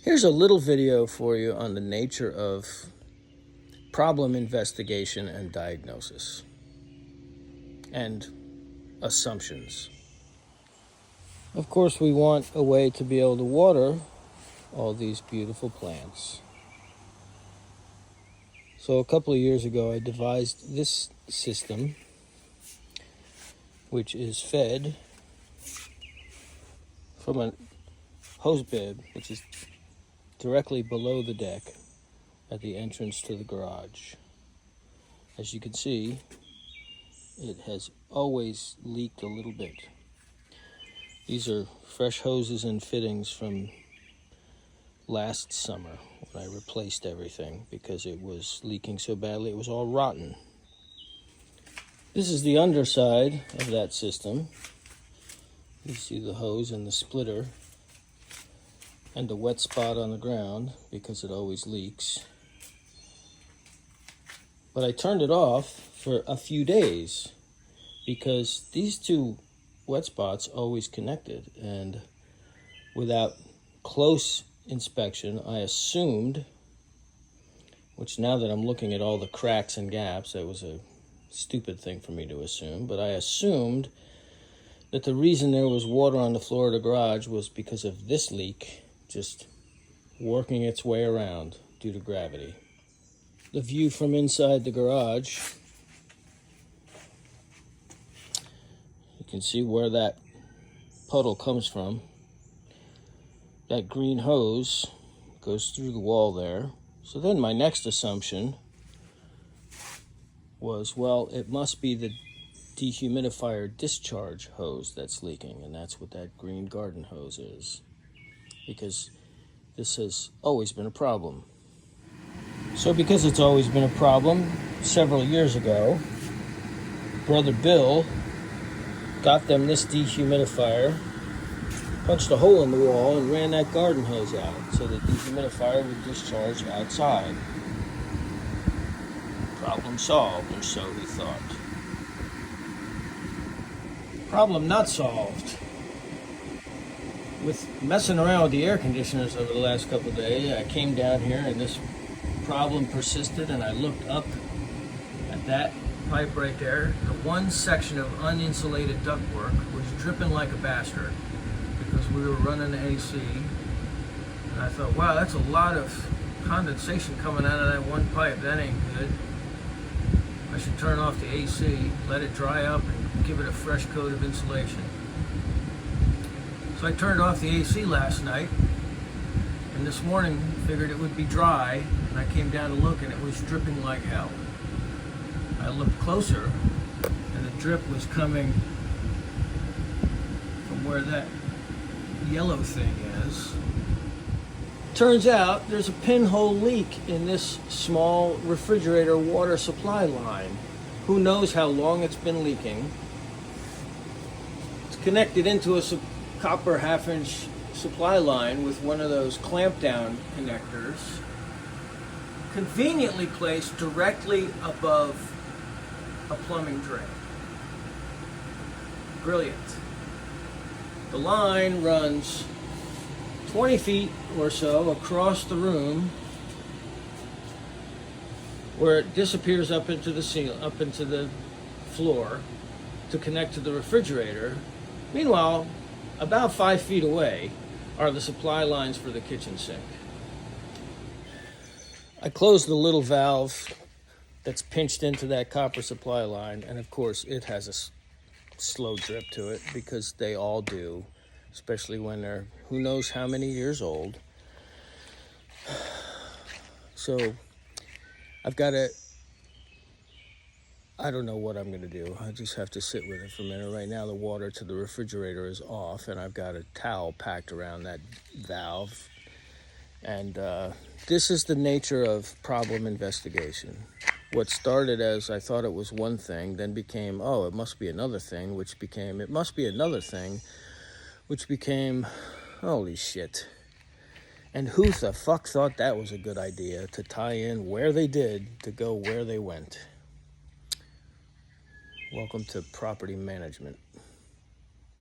Here's a little video for you on the nature of problem investigation and diagnosis and assumptions. Of course, we want a way to be able to water all these beautiful plants. So a couple of years ago, I devised this system, which is fed from a hose bib, which is directly below the deck at the entrance to the garage. As you can see, it has always leaked a little bit. These are fresh hoses and fittings from last summer when I replaced everything because it was leaking so badly it was all rotten. This is the underside of that system. You see the hose and the splitter and the wet spot on the ground because it always leaks. But I turned it off for a few days because these two wet spots always connected, and without close inspection, I assumed, which now that I'm looking at all the cracks and gaps, that was a stupid thing for me to assume, but I assumed that the reason there was water on the floor of the garage was because of this leak just working its way around due to gravity. The view from inside the garage, you can see where that puddle comes from. That green hose goes through the wall there. So then my next assumption was, well, it must be the dehumidifier discharge hose that's leaking, and that's what that green garden hose is, because this has always been a problem. So because it's always been a problem, several years ago, Brother Bill got them this dehumidifier, punched a hole in the wall, and ran that garden hose out so the dehumidifier would discharge outside. Problem solved, or so he thought. Problem not solved. With messing around with the air conditioners over the last couple of days, I came down here and this problem persisted, and I looked up at that pipe right there. The one section of uninsulated ductwork was dripping like a bastard because we were running the AC, and I thought, wow, that's a lot of condensation coming out of that one pipe. That ain't good. I should turn off the AC, let it dry up, and give it a fresh coat of insulation. So I turned off the AC last night, and this morning figured it would be dry, and I came down to look, and it was dripping like hell. I looked closer, and the drip was coming from where that yellow thing is. Turns out there's a pinhole leak in this small refrigerator water supply line. Who knows how long it's been leaking. It's connected into a copper half-inch supply line with one of those clamp down connectors, conveniently placed directly above a plumbing drain. Brilliant. The line runs 20 feet or so across the room, where it disappears up into the ceiling, up into the floor to connect to the refrigerator. Meanwhile, about 5 feet away are the supply lines for the kitchen sink. I closed the little valve that's pinched into that copper supply line, and of course it has a slow drip to it, because they all do, especially when they're who knows how many years old. So I've got to, I don't know what I'm going to do. I just have to sit with it for a minute. Right now the water to the refrigerator is off, and I've got a towel packed around that valve. And this is the nature of problem investigation. What started as I thought it was one thing, then became, oh, it must be another thing, which became, it must be another thing, which became, holy shit. And who the fuck thought that was a good idea, to tie in where they did to go where they went? Welcome to property management.